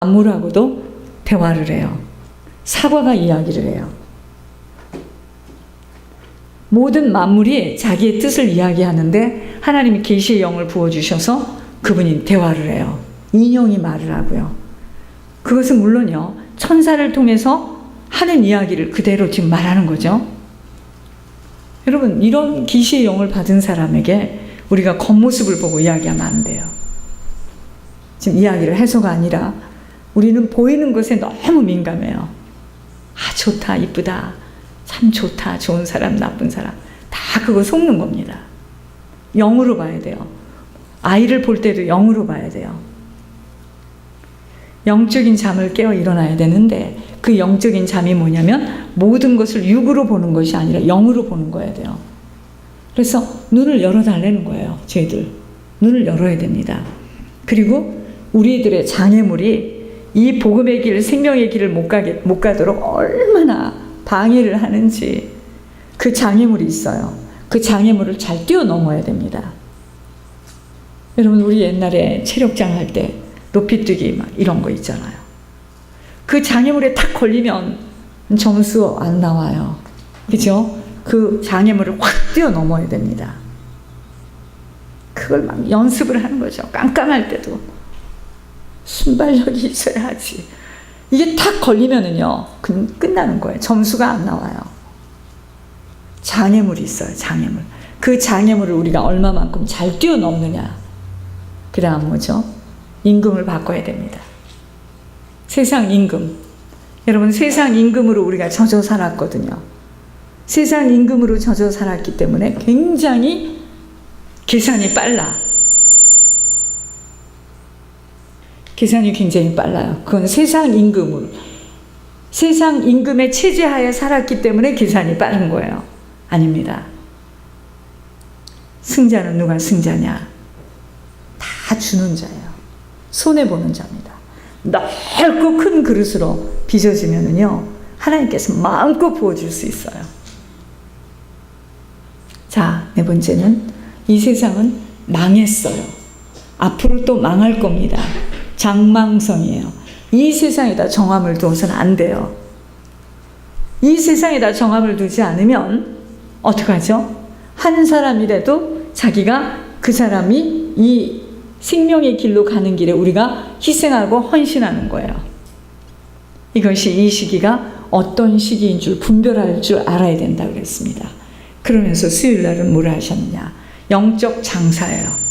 만물하고도 대화를 해요. 사과가 이야기를 해요. 모든 만물이 자기의 뜻을 이야기하는데 하나님이 계시의 영을 부어주셔서 그분이 대화를 해요. 인형이 말을 하고요. 그것은 물론요, 천사를 통해서 하는 이야기를 그대로 지금 말하는 거죠. 여러분, 이런 계시의 영을 받은 사람에게 우리가 겉모습을 보고 이야기하면 안 돼요. 지금 이야기를 해서가 아니라 우리는 보이는 것에 너무 민감해요. 아, 좋다, 이쁘다, 참 좋다, 좋은 사람, 나쁜 사람, 다 그거 속는 겁니다. 영으로 봐야 돼요. 아이를 볼 때도 영으로 봐야 돼요. 영적인 잠을 깨어 일어나야 되는데 그 영적인 잠이 뭐냐면 모든 것을 육으로 보는 것이 아니라 영으로 보는 거야 돼요. 그래서 눈을 열어달라는 거예요. 저희들 눈을 열어야 됩니다. 그리고 우리들의 장애물이 이 복음의 길, 생명의 길을 못 가도록 얼마나 방해를 하는지, 그 장애물이 있어요. 그 장애물을 잘 뛰어넘어야 됩니다. 여러분, 우리 옛날에 체력장 할 때 높이뛰기 막 이런 거 있잖아요. 그 장애물에 탁 걸리면 점수 안 나와요. 그죠? 그 장애물을 확 뛰어넘어야 됩니다. 그걸 막 연습을 하는 거죠. 깜깜할 때도. 순발력이 있어야 하지. 이게 탁 걸리면은요, 끝나는 거예요. 점수가 안 나와요. 장애물이 있어요, 장애물. 그 장애물을 우리가 얼마만큼 잘 뛰어넘느냐. 그 다음 뭐죠? 임금을 바꿔야 됩니다. 세상 임금. 여러분, 세상 임금으로 우리가 젖어 살았거든요. 세상 임금으로 젖어 살았기 때문에 굉장히 계산이 빨라. 계산이 굉장히 빨라요. 그건 세상 임금으로, 세상 임금의 체제하에 살았기 때문에 계산이 빠른 거예요. 아닙니다. 승자는 누가 승자냐? 다 주는 자예요. 손해보는 자입니다. 넓고 큰 그릇으로 빚어지면은요, 하나님께서 마음껏 부어줄 수 있어요. 자, 네 번째는 이 세상은 망했어요. 앞으로 또 망할 겁니다. 장망성이에요. 이 세상에다 정함을 두어서는 안 돼요. 이 세상에다 정함을 두지 않으면 어떡하죠? 한 사람이라도 자기가 그 사람이 이 생명의 길로 가는 길에 우리가 희생하고 헌신하는 거예요. 이것이 이 시기가 어떤 시기인 줄 분별할 줄 알아야 된다고 그랬습니다. 그러면서 수요일 날은 뭘 하셨느냐? 영적 장사예요.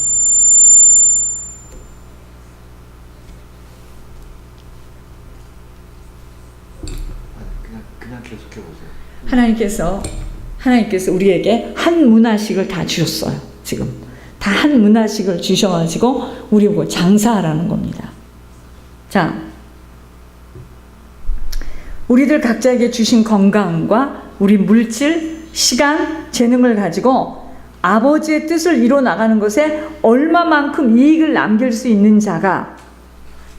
그냥 계속해보세요. 하나님께서 우리에게 한 문화씩을 다 주셨어요. 지금 다 한 문화씩을 주셔가지고 우리 보고 장사하라는 겁니다. 자, 우리들 각자에게 주신 건강과 우리 물질, 시간, 재능을 가지고 아버지의 뜻을 이뤄 나가는 것에 얼마만큼 이익을 남길 수 있는 자가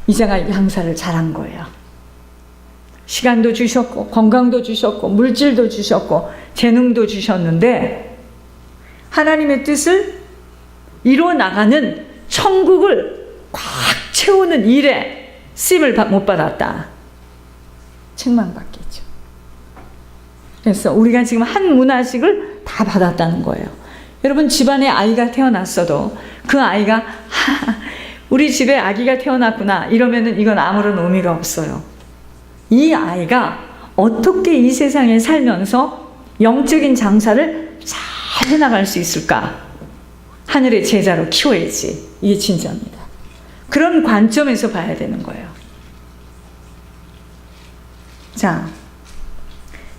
이 자가 이 장사를 잘한 거예요. 시간도 주셨고 건강도 주셨고 물질도 주셨고 재능도 주셨는데 하나님의 뜻을 이루어 나가는 천국을 꽉 채우는 일에 쓰임을 못 받았다. 책망받겠죠. 그래서 우리가 지금 한 문화씩을 다 받았다는 거예요. 여러분, 집안에 아이가 태어났어도 그 아이가 우리 집에 아기가 태어났구나 이러면은 이건 아무런 의미가 없어요. 이 아이가 어떻게 이 세상에 살면서 영적인 장사를 잘 해나갈 수 있을까? 하늘의 제자로 키워야지. 이게 진짜입니다. 그런 관점에서 봐야 되는 거예요. 자,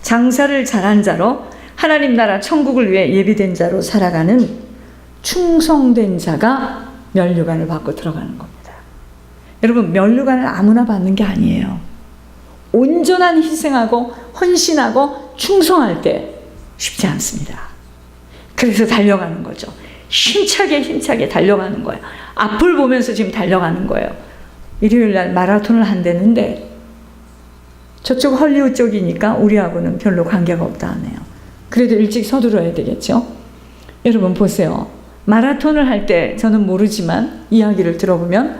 장사를 잘한 자로 하나님 나라 천국을 위해 예비된 자로 살아가는 충성된 자가 면류관을 받고 들어가는 겁니다. 여러분, 면류관을 아무나 받는 게 아니에요. 온전한 희생하고 헌신하고 충성할 때 쉽지 않습니다. 그래서 달려가는 거죠. 힘차게 달려가는 거예요. 앞을 보면서 지금 달려가는 거예요. 일요일 날 마라톤을 한다는데 저쪽 헐리우드 쪽이니까 우리하고는 별로 관계가 없다 하네요. 그래도 일찍 서두러야 되겠죠. 여러분 보세요. 마라톤을 할 때 저는 모르지만 이야기를 들어보면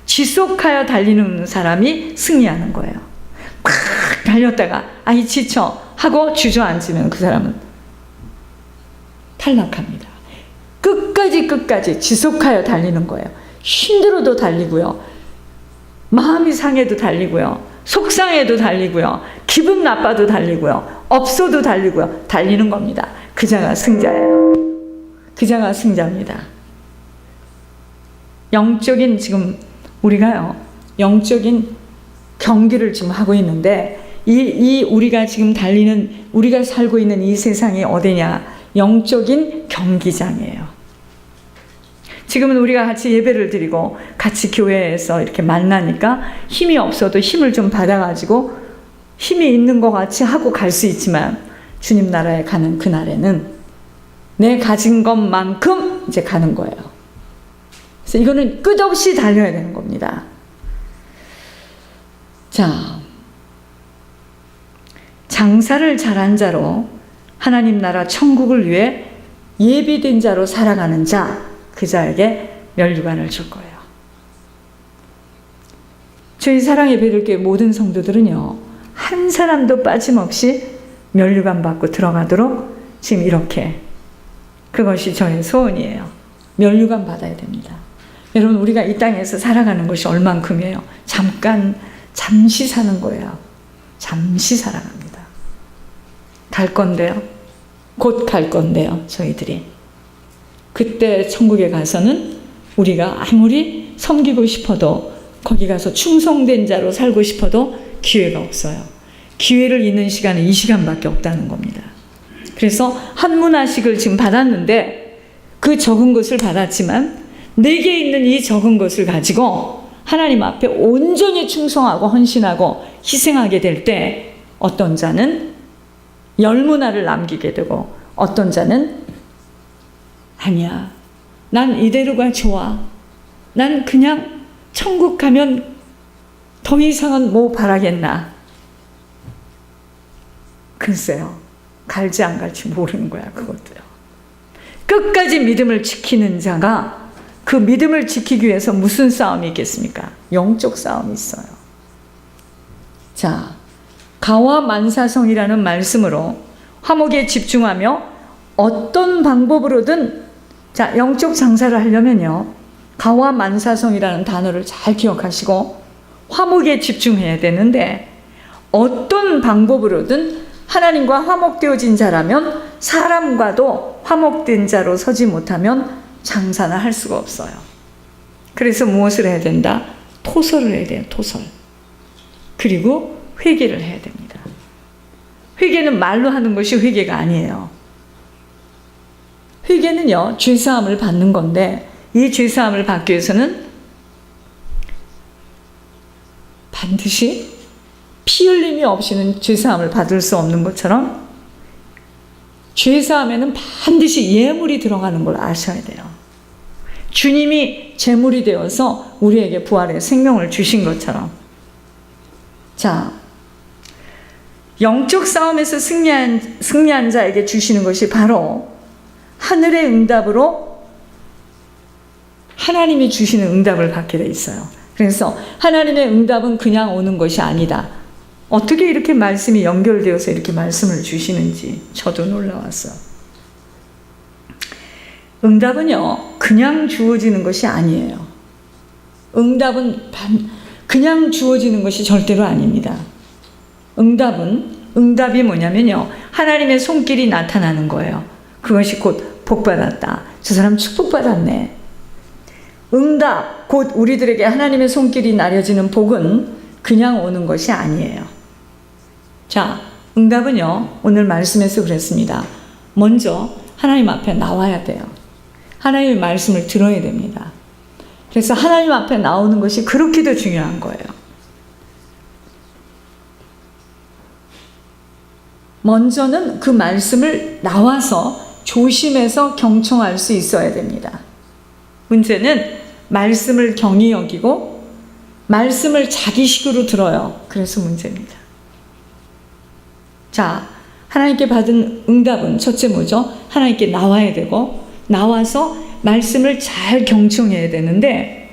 지속하여 달리는 사람이 승리하는 거예요. 막 달렸다가 아이 지쳐 하고 주저앉으면 그 사람은 탈락합니다. 끝까지 지속하여 달리는 거예요. 힘들어도 달리고요. 마음이 상해도 달리고요. 속상해도 달리고요. 기분 나빠도 달리고요. 없어도 달리고요. 달리는 겁니다. 그자가 승자예요. 그자가 승자입니다. 영적인 지금 우리가요. 영적인 경기를 지금 하고 있는데 이 우리가 지금 달리는 우리가 살고 있는 이 세상이 어디냐? 영적인 경기장이에요. 지금은 우리가 같이 예배를 드리고 같이 교회에서 이렇게 만나니까 힘이 없어도 힘을 좀 받아가지고 힘이 있는 것 같이 하고 갈 수 있지만 주님 나라에 가는 그날에는 내 가진 것만큼 이제 가는 거예요. 그래서 이거는 끝없이 달려야 되는 겁니다. 자, 장사를 잘한 자로 하나님 나라 천국을 위해 예비된 자로 살아가는 자, 그 자에게 면류관을 줄 거예요. 저희 사랑의 베들교회 모든 성도들은요, 한 사람도 빠짐없이 면류관 받고 들어가도록 지금 이렇게, 그것이 저의 소원이에요. 면류관 받아야 됩니다. 여러분, 우리가 이 땅에서 살아가는 것이 얼만큼이에요? 잠시 사는 거예요. 잠시 살아갑니다. 갈 건데요. 곧 갈 건데요, 저희들이. 그때 천국에 가서는 우리가 아무리 섬기고 싶어도 거기 가서 충성된 자로 살고 싶어도 기회가 없어요. 기회를 잇는 시간은 이 시간밖에 없다는 겁니다. 그래서 한문화식을 지금 받았는데 그 적은 것을 받았지만 내게 있는 이 적은 것을 가지고 하나님 앞에 온전히 충성하고 헌신하고 희생하게 될 때 어떤 자는 열문화를 남기게 되고 어떤 자는 아니야, 난 이대로가 좋아. 난 그냥 천국 가면 더 이상은 뭐 바라겠나. 글쎄요, 갈지 안 갈지 모르는 거야, 그것도요. 끝까지 믿음을 지키는 자가 그 믿음을 지키기 위해서 무슨 싸움이 있겠습니까? 영적 싸움이 있어요. 자, 가와만사성이라는 말씀으로 화목에 집중하며 어떤 방법으로든, 자, 영적 장사를 하려면요, 가와만사성이라는 단어를 잘 기억하시고 화목에 집중해야 되는데 어떤 방법으로든 하나님과 화목되어진 자라면 사람과도 화목된 자로 서지 못하면 장사는 할 수가 없어요. 그래서 무엇을 해야 된다? 토설을 해야 돼요. 토설. 그리고 회개를 해야 됩니다. 회개는 말로 하는 것이 회개가 아니에요. 회개는요, 죄사함을 받는 건데 이 죄사함을 받기 위해서는 반드시 피 흘림이 없이는 죄사함을 받을 수 없는 것처럼 죄사함에는 반드시 예물이 들어가는 걸 아셔야 돼요. 주님이 제물이 되어서 우리에게 부활의 생명을 주신 것처럼. 자, 영적 싸움에서 승리한 자에게 주시는 것이 바로 하늘의 응답으로 하나님이 주시는 응답을 받게 돼 있어요. 그래서 하나님의 응답은 그냥 오는 것이 아니다. 어떻게 이렇게 말씀이 연결되어서 이렇게 말씀을 주시는지 저도 놀라웠어요. 응답은요, 그냥 주어지는 것이 아니에요. 응답은 그냥 주어지는 것이 절대로 아닙니다. 응답이 뭐냐면요, 하나님의 손길이 나타나는 거예요. 그것이 곧 복받았다. 저 사람 축복받았네. 응답, 곧 우리들에게 하나님의 손길이 나려지는 복은 그냥 오는 것이 아니에요. 자, 응답은요, 오늘 말씀에서 그랬습니다. 먼저 하나님 앞에 나와야 돼요. 하나님의 말씀을 들어야 됩니다. 그래서 하나님 앞에 나오는 것이 그렇게도 중요한 거예요. 먼저는 그 말씀을 나와서 조심해서 경청할 수 있어야 됩니다. 문제는 말씀을 경히 여기고 말씀을 자기식으로 들어요. 그래서 문제입니다. 자, 하나님께 받은 응답은 첫째 뭐죠? 하나님께 나와야 되고 나와서 말씀을 잘 경청해야 되는데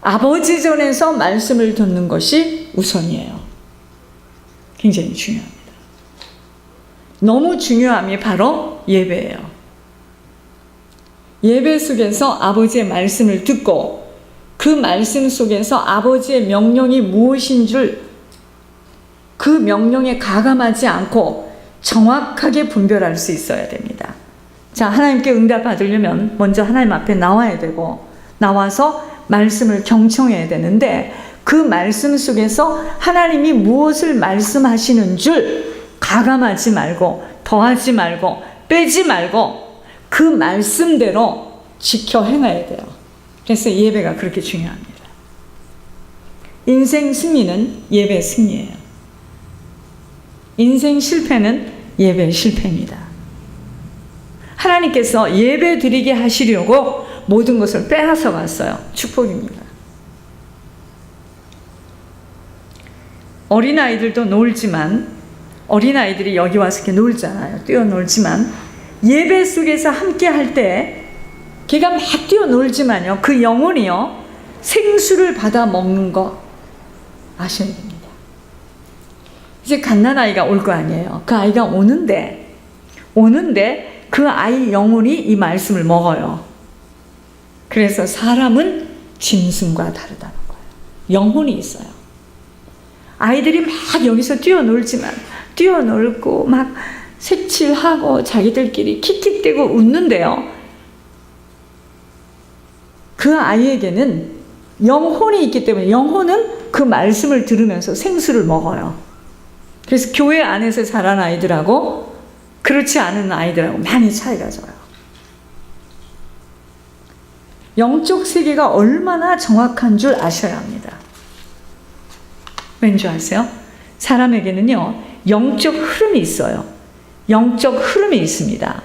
아버지 전에서 말씀을 듣는 것이 우선이에요. 굉장히 중요합니다. 너무 중요함이 바로 예배예요. 예배 속에서 아버지의 말씀을 듣고 그 말씀 속에서 아버지의 명령이 무엇인 줄 그 명령에 가감하지 않고 정확하게 분별할 수 있어야 됩니다. 자, 하나님께 응답 받으려면 먼저 하나님 앞에 나와야 되고 나와서 말씀을 경청해야 되는데 그 말씀 속에서 하나님이 무엇을 말씀하시는 줄 가감하지 말고 더하지 말고 빼지 말고 그 말씀대로 지켜 행해야 돼요. 그래서 예배가 그렇게 중요합니다. 인생 승리는 예배 승리예요. 인생 실패는 예배 실패입니다. 하나님께서 예배 드리게 하시려고 모든 것을 빼앗아 왔어요. 축복입니다. 어린아이들도 놀지만 어린아이들이 여기 와서 이렇게 놀잖아요. 뛰어놀지만 예배 속에서 함께 할 때 걔가 막 뛰어놀지만요. 그 영혼이요. 생수를 받아 먹는 거 아셔야 됩니다. 이제 갓난아이가 올 거 아니에요. 그 아이가 오는데 그 아이 영혼이 이 말씀을 먹어요. 그래서 사람은 짐승과 다르다는 거예요. 영혼이 있어요. 아이들이 막 여기서 뛰어놀고 막 색칠하고 자기들끼리 킥킥대고 웃는데요. 그 아이에게는 영혼이 있기 때문에 영혼은 그 말씀을 들으면서 생수를 먹어요. 그래서 교회 안에서 자란 아이들하고 그렇지 않은 아이들하고 많이 차이가 져요. 영적 세계가 얼마나 정확한 줄 아셔야 합니다. 왠지 아세요? 사람에게는요, 영적 흐름이 있어요. 영적 흐름이 있습니다.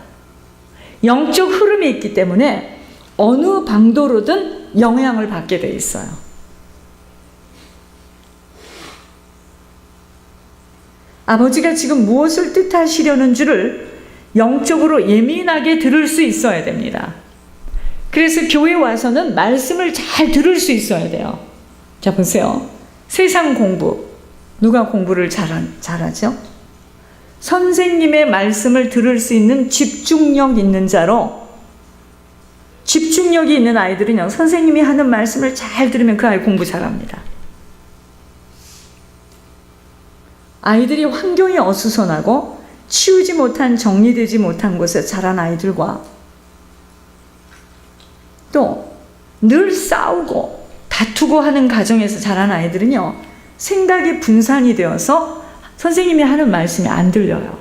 영적 흐름이 있기 때문에 어느 방도로든 영향을 받게 돼 있어요. 아버지가 지금 무엇을 뜻하시려는 줄을 영적으로 예민하게 들을 수 있어야 됩니다. 그래서 교회 와서는 말씀을 잘 들을 수 있어야 돼요. 자, 보세요. 세상 공부. 누가 공부를 잘하죠? 선생님의 말씀을 들을 수 있는 집중력 있는 자로, 집중력이 있는 아이들은요, 선생님이 하는 말씀을 잘 들으면 그 아이 공부 잘합니다. 아이들이 환경이 어수선하고 치우지 못한, 정리되지 못한 곳에 자란 아이들과 또 늘 싸우고 다투고 하는 가정에서 자란 아이들은요, 생각이 분산이 되어서 선생님이 하는 말씀이 안 들려요.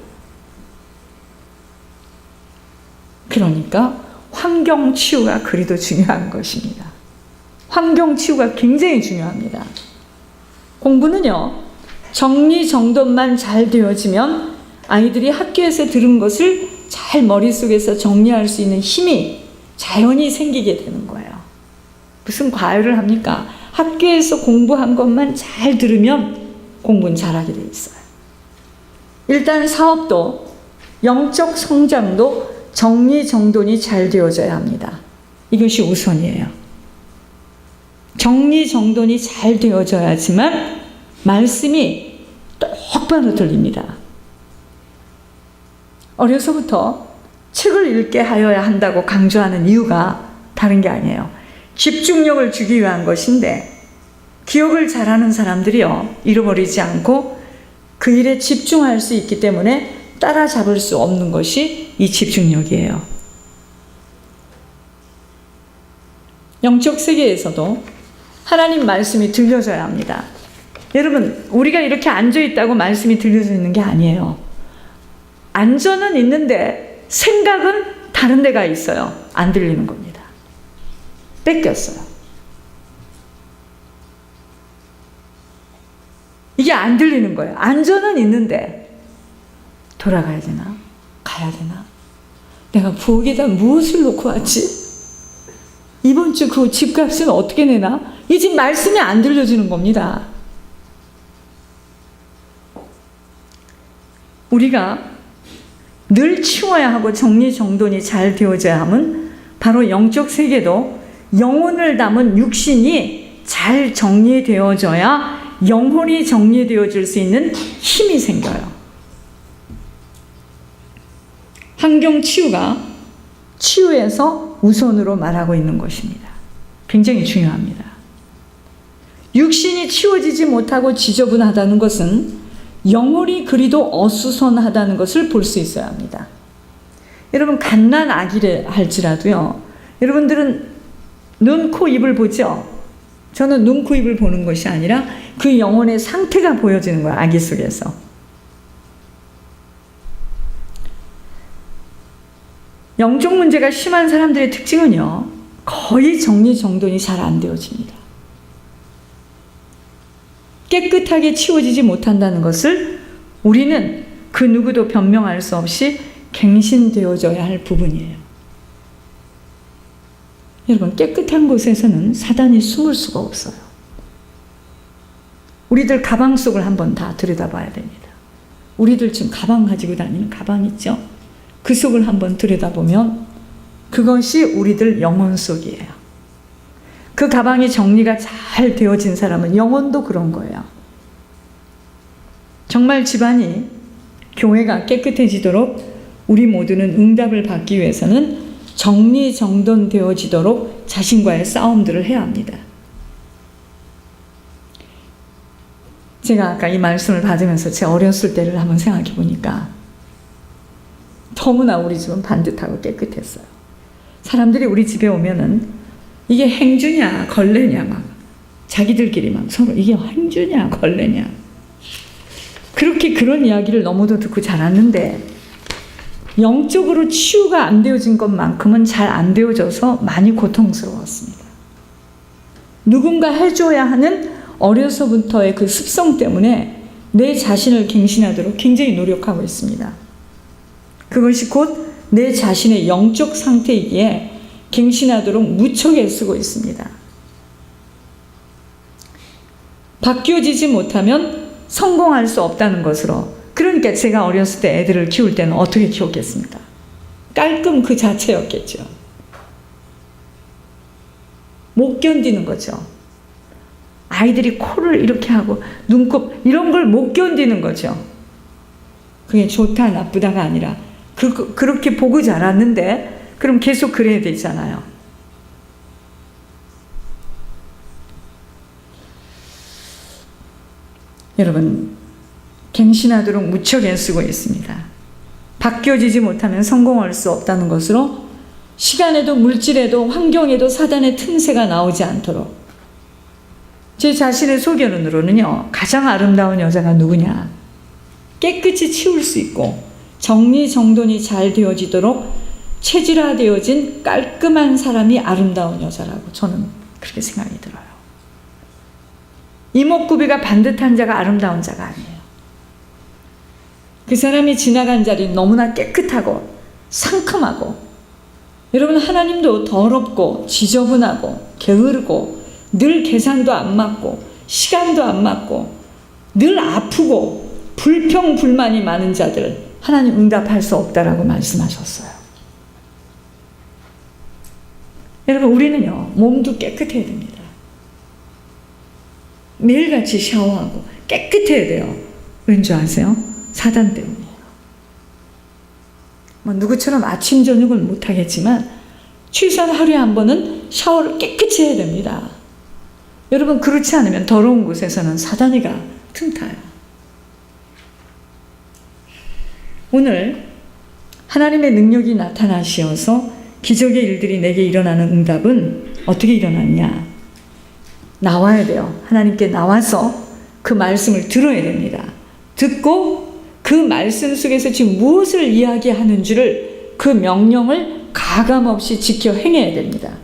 그러니까 환경 치유가 그리도 중요한 것입니다. 환경 치유가 굉장히 중요합니다. 공부는요, 정리정돈만 잘 되어지면 아이들이 학교에서 들은 것을 잘 머릿속에서 정리할 수 있는 힘이 자연히 생기게 되는 거예요. 무슨 과외를 합니까? 학교에서 공부한 것만 잘 들으면 공부는 잘하게 돼 있어요. 일단 사업도 영적 성장도 정리정돈이 잘 되어져야 합니다. 이것이 우선이에요. 정리정돈이 잘 되어져야지만 말씀이 똑바로 들립니다. 어려서부터 책을 읽게 하여야 한다고 강조하는 이유가 다른 게 아니에요. 집중력을 주기 위한 것인데 기억을 잘하는 사람들이요, 잃어버리지 않고 그 일에 집중할 수 있기 때문에 따라잡을 수 없는 것이 이 집중력이에요. 영적 세계에서도 하나님 말씀이 들려져야 합니다. 여러분, 우리가 이렇게 앉아있다고 말씀이 들려지는 게 아니에요. 앉아는 있는데 생각은 다른 데가 있어요. 안 들리는 겁니다. 뺏겼어요. 이게 안 들리는 거예요. 앉아는 있는데 돌아가야 되나? 가야 되나? 내가 부엌에다 무엇을 놓고 왔지? 이번 주 그 집값은 어떻게 내나? 이 집 말씀이 안 들려지는 겁니다. 우리가 늘 치워야 하고 정리정돈이 잘 되어져야 함은 바로 영적 세계도 영혼을 담은 육신이 잘 정리되어져야 영혼이 정리되어질 수 있는 힘이 생겨요. 환경 치유가 치유에서 우선으로 말하고 있는 것입니다. 굉장히 중요합니다. 육신이 치워지지 못하고 지저분하다는 것은 영혼이 그리도 어수선하다는 것을 볼 수 있어야 합니다. 여러분, 갓난 아기를 할지라도요, 여러분들은 눈, 코, 입을 보죠? 저는 눈, 코, 입을 보는 것이 아니라 그 영혼의 상태가 보여지는 거예요, 아기 속에서. 영적 문제가 심한 사람들의 특징은요, 거의 정리정돈이 잘 안 되어집니다. 깨끗하게 치워지지 못한다는 것을 우리는 그 누구도 변명할 수 없이 갱신되어져야 할 부분이에요. 여러분, 깨끗한 곳에서는 사단이 숨을 수가 없어요. 우리들 가방 속을 한번 다 들여다봐야 됩니다. 우리들 지금 가방 가지고 다니는 가방 있죠? 그 속을 한번 들여다보면 그것이 우리들 영혼 속이에요. 그 가방이 정리가 잘 되어진 사람은 영혼도 그런 거예요. 정말 집안이, 교회가 깨끗해지도록 우리 모두는 응답을 받기 위해서는 정리정돈되어지도록 자신과의 싸움들을 해야 합니다. 제가 아까 이 말씀을 받으면서 제 어렸을 때를 한번 생각해 보니까 너무나 우리 집은 반듯하고 깨끗했어요. 사람들이 우리 집에 오면은 이게 행주냐 걸레냐 막 자기들끼리 막 서로 이게 행주냐 걸레냐 그렇게 그런 이야기를 너무도 듣고 자랐는데, 영적으로 치유가 안 되어진 것만큼은 잘 안 되어져서 많이 고통스러웠습니다. 누군가 해줘야 하는 어려서부터의 그 습성 때문에 내 자신을 갱신하도록 굉장히 노력하고 있습니다. 그것이 곧 내 자신의 영적 상태이기에 갱신하도록 무척 애쓰고 있습니다. 바뀌어지지 못하면 성공할 수 없다는 것으로, 그러니까 제가 어렸을 때 애들을 키울 때는 어떻게 키웠겠습니까? 깔끔 그 자체였겠죠. 못 견디는 거죠. 아이들이 코를 이렇게 하고 눈곱 이런 걸 못 견디는 거죠. 그게 좋다 나쁘다가 아니라 그렇게 보고 자랐는데 그럼 계속 그래야 되잖아요. 여러분, 갱신하도록 무척 애쓰고 있습니다. 바뀌어지지 못하면 성공할 수 없다는 것으로 시간에도 물질에도 환경에도 사단의 틈새가 나오지 않도록 제 자신의 소견으로는요, 가장 아름다운 여자가 누구냐? 깨끗이 치울 수 있고 정리정돈이 잘 되어지도록 체질화되어진 깔끔한 사람이 아름다운 여자라고 저는 그렇게 생각이 들어요. 이목구비가 반듯한 자가 아름다운 자가 아니에요. 그 사람이 지나간 자리 너무나 깨끗하고 상큼하고, 여러분, 하나님도 더럽고 지저분하고 게으르고 늘 계산도 안 맞고 시간도 안 맞고 늘 아프고 불평불만이 많은 자들 하나님 응답할 수 없다라고 말씀하셨어요. 여러분, 우리는요, 몸도 깨끗해야 됩니다. 매일같이 샤워하고 깨끗해야 돼요. 왠지 아세요? 사단 때문이에요. 뭐 누구처럼 아침 저녁은 못하겠지만 최소한 하루에 한 번은 샤워를 깨끗이 해야 됩니다. 여러분, 그렇지 않으면 더러운 곳에서는 사단이가 틈타요. 오늘 하나님의 능력이 나타나시어서 기적의 일들이 내게 일어나는 응답은 어떻게 일어났냐? 나와야 돼요. 하나님께 나와서 그 말씀을 들어야 됩니다. 듣고 그 말씀 속에서 지금 무엇을 이야기하는지를, 그 명령을 가감없이 지켜 행해야 됩니다.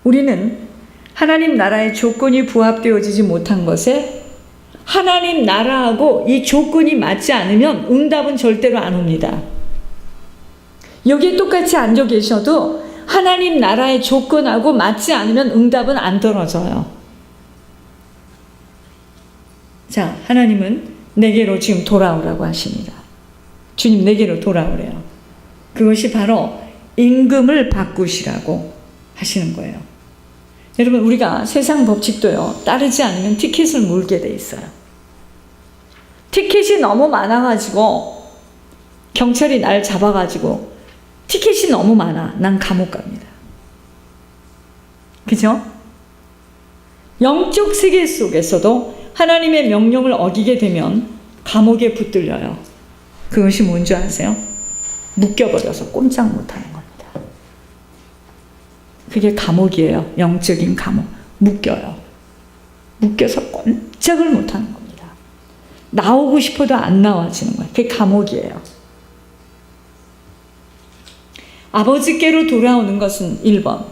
우리는 하나님 나라의 조건이 부합되어지지 못한 것에 하나님 나라하고 이 조건이 맞지 않으면 응답은 절대로 안 옵니다. 여기에 똑같이 앉아 계셔도 하나님 나라의 조건하고 맞지 않으면 응답은 안 떨어져요. 자, 하나님은 내게로 지금 돌아오라고 하십니다. 주님 내게로 돌아오래요. 그것이 바로 임금을 바꾸시라고 하시는 거예요. 여러분, 우리가 세상 법칙도요, 따르지 않으면 티켓을 물게 돼 있어요. 티켓이 너무 많아가지고 경찰이 날 잡아가지고 티켓이 너무 많아, 난 감옥 갑니다. 그죠? 영적 세계 속에서도 하나님의 명령을 어기게 되면 감옥에 붙들려요. 그것이 뭔지 아세요? 묶여버려서 꼼짝 못하는 겁니다. 그게 감옥이에요. 영적인 감옥. 묶여요. 묶여서 꼼짝을 못하는 겁니다. 나오고 싶어도 안 나와지는 거예요. 그게 감옥이에요. 아버지께로 돌아오는 것은 1번.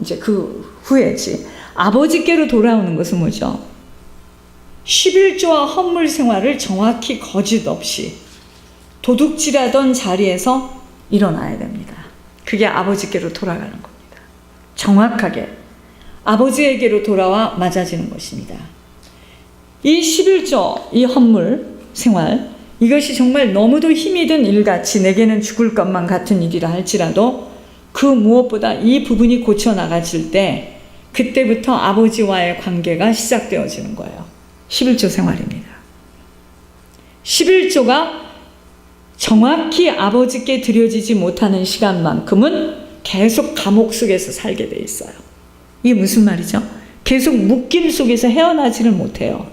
이제 그 후에지. 아버지께로 돌아오는 것은 뭐죠? 11조와 헌물 생활을 정확히 거짓 없이 도둑질하던 자리에서 일어나야 됩니다. 그게 아버지께로 돌아가는 겁니다. 정확하게 아버지에게로 돌아와 맞아지는 것입니다. 이 11조, 이 헌물 생활, 이것이 정말 너무도 힘이 든 일같이 내게는 죽을 것만 같은 일이라 할지라도 그 무엇보다 이 부분이 고쳐나가질 때 그때부터 아버지와의 관계가 시작되어지는 거예요. 11조 생활입니다. 11조가 정확히 아버지께 드려지지 못하는 시간만큼은 계속 감옥 속에서 살게 돼 있어요. 이게 무슨 말이죠? 계속 묶임 속에서 헤어나지를 못해요.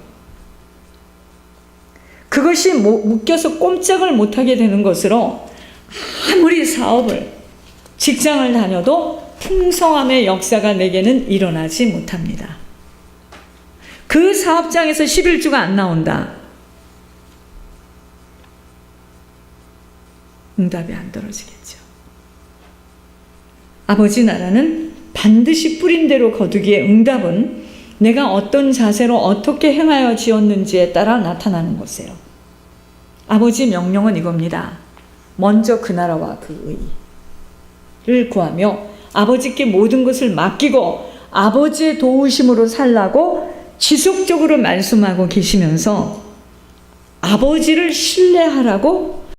그것이 묶여서 꼼짝을 못하게 되는 것으로 아무리 사업을, 직장을 다녀도 풍성함의 역사가 내게는 일어나지 못합니다. 그 사업장에서 11조가 안 나온다. 응답이 안 떨어지겠죠. 아버지 나라는 반드시 뿌린 대로 거두기에 응답은 내가 어떤 자세로 어떻게 행하여 지었는지에 따라 나타나는 것이에요. 아버지 명령은 이겁니다. 먼저 그 나라와 그 의를 구하며 아버지께 모든 것을 맡기고 아버지의 도우심으로 살라고 지속적으로 말씀하고 계시면서 아버지를 신뢰하라고